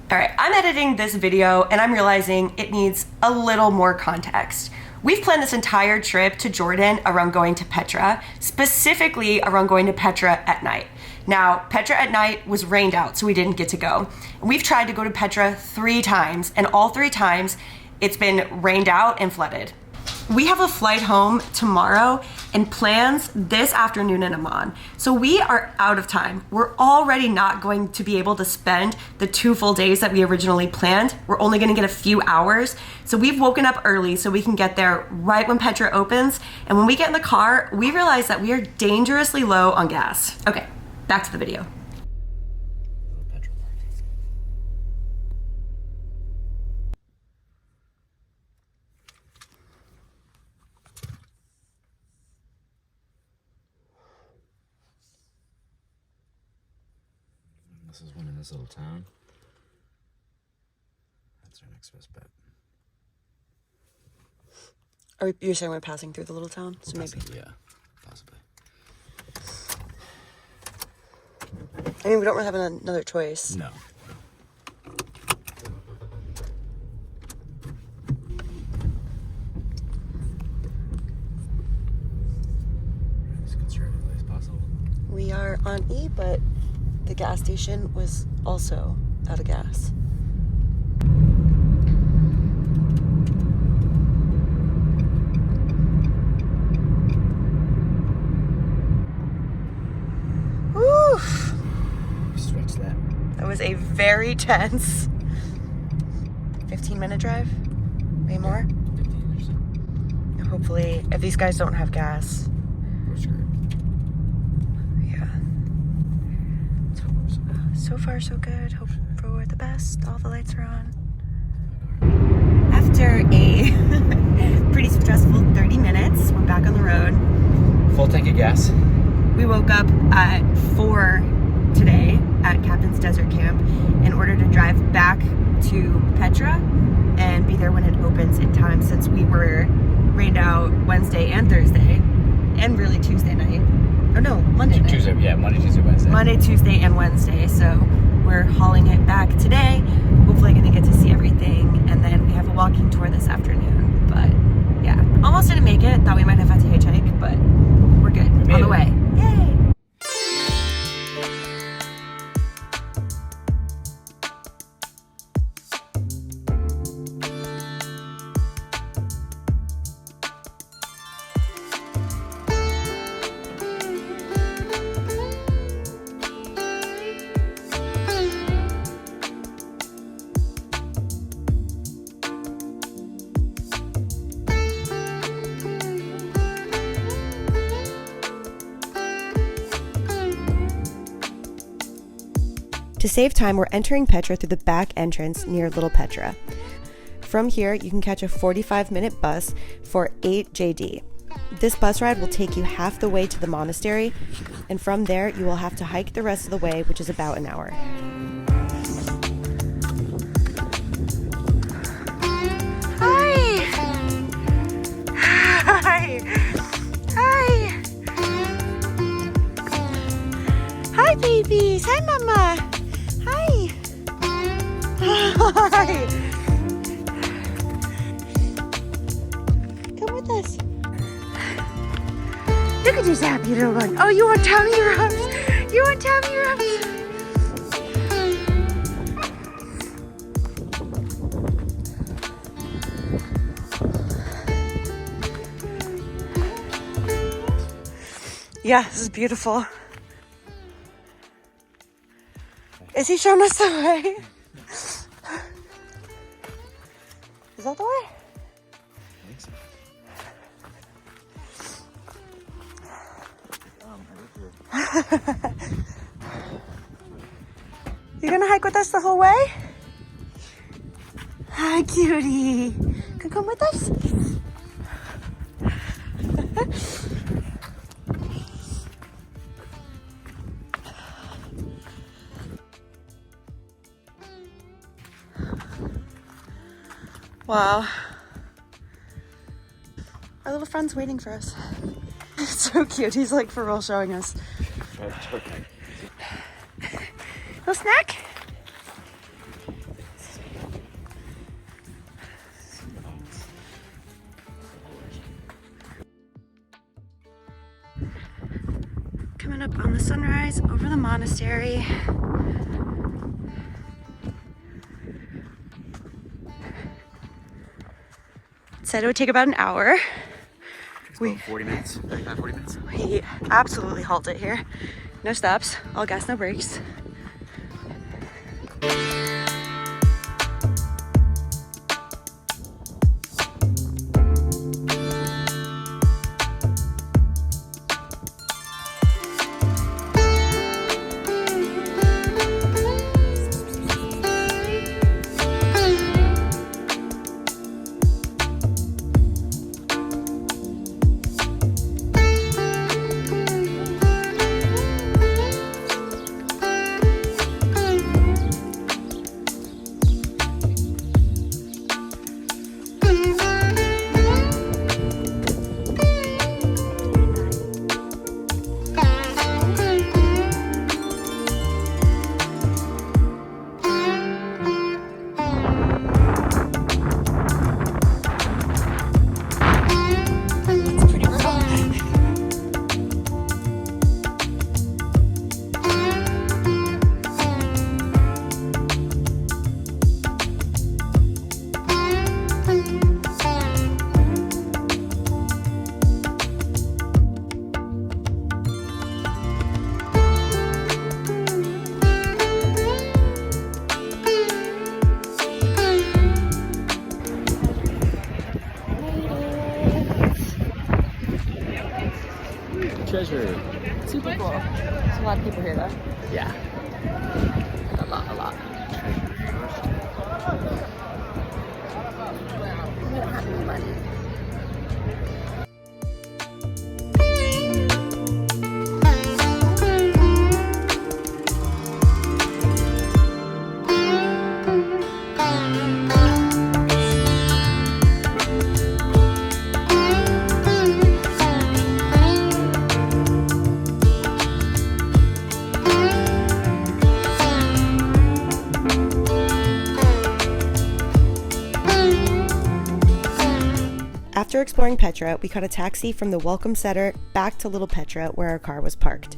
All right, I'm editing this video and I'm realizing it needs a little more context. We've planned this entire trip to Jordan around going to Petra, specifically around going to Petra at night. Now, Petra at night was rained out, so we didn't get to go. And we've tried to go to Petra 3 times, and all 3 times it's been rained out and flooded. We have a flight home tomorrow and plans this afternoon in Amman. So we are out of time. We're already not going to be able to spend the 2 full days that we originally planned. We're only gonna get a few hours. So we've woken up early so we can get there right when Petra opens. And when we get in the car, we realize that we are dangerously low on gas. Okay, back to the video. This is one in this little town. That's our next best bet. Are you saying we're passing through the little town? So maybe. Yeah, possibly. I mean, we don't really have another choice. No. As conservatively as possible. We are on E, but the gas station was also out of gas. Woo! Stretch that. That was a very tense 15-minute drive, maybe more. 15 or so. Hopefully, if these guys don't have gas. We're screwed. So far, so good. Hope for the best. All the lights are on. After a pretty stressful 30 minutes, we're back on the road. Full tank of gas. We woke up at 4 today at Captain's Desert Camp in order to drive back to Petra and be there when it opens in time, since we were rained out Wednesday and Thursday and really Tuesday night. Oh no, Monday night. Tuesday, yeah, Monday, Tuesday, Wednesday. Monday, Tuesday, and Wednesday. So we're hauling it back today. Hopefully gonna get to see everything. And then we have a walking tour this afternoon. But yeah, almost didn't make it. Thought we might have had to hitchhike, but we're good. On the way. Yay! To save time, we're entering Petra through the back entrance near Little Petra. From here, you can catch a 45-minute bus for 8 JD. This bus ride will take you half the way to the monastery, and from there, you will have to hike the rest of the way, which is about an hour. Hi! Hi! Hi! Hi, babies! Hi, Mama! Hi! Hi! Come with us. Look at this happy little one. Oh, you want tummy rubs? You want tummy rubs? Yeah, this is beautiful. Is he showing us the way? Is that the way? I think so. You gonna hike with us the whole way? Hi, cutie. Can you come with us? Wow. Our little friend's waiting for us. It's so cute. He's like for real showing us. Little snack? Coming up on the sunrise over the monastery. Said it would take about an hour. It's about 40 minutes, 35, 40 minutes. We absolutely halted here. No stops, all gas, no brakes. Treasure. Super cool. There's a lot of people here though. Yeah. A lot. We don't have any money. After exploring Petra, we caught a taxi from the Welcome Center back to Little Petra where our car was parked.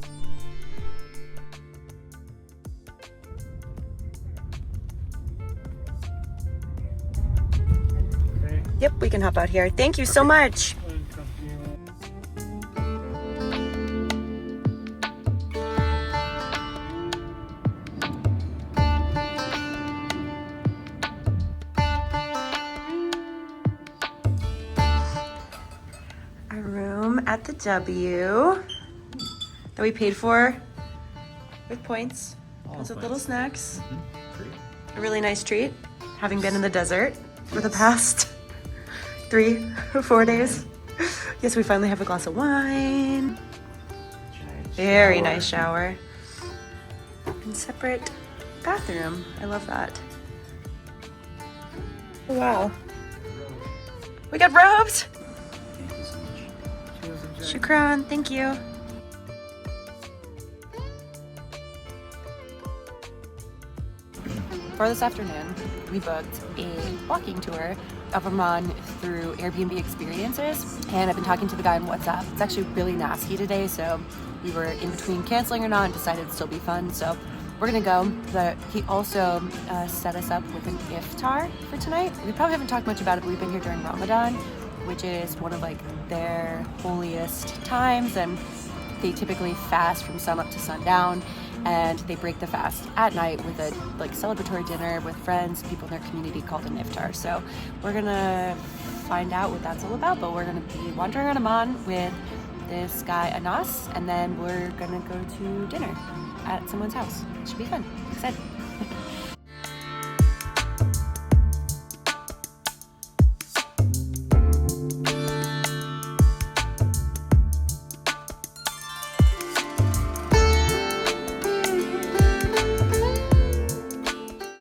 Okay. Yep, we can hop out here. Thank you so much. A room at the W that we paid for with points. Comes with little snacks. Pretty. A really nice treat, having been in the desert for the past 3 or 4 days. Yes, we finally have a glass of wine. Very nice shower. And separate bathroom. I love that. Wow. We got robes. Thank you so much. Shukran, thank you. For this afternoon, we booked a walking tour of Amman through Airbnb experiences, and I've been talking to the guy on WhatsApp. It's actually really nasty today, so we were in between canceling or not and decided it'd still be fun, so we're gonna go. But he also set us up with an Iftar for tonight. We probably haven't talked much about it, but we've been here during Ramadan, which is one of like their holiest times, and they typically fast from sun up to sundown, and they break the fast at night with a like celebratory dinner with friends, people in their community, called an Iftar. So we're gonna find out what that's all about, but we're gonna be wandering around Amman with this guy Anas, and then we're gonna go to dinner at someone's house. It should be fun. Excited.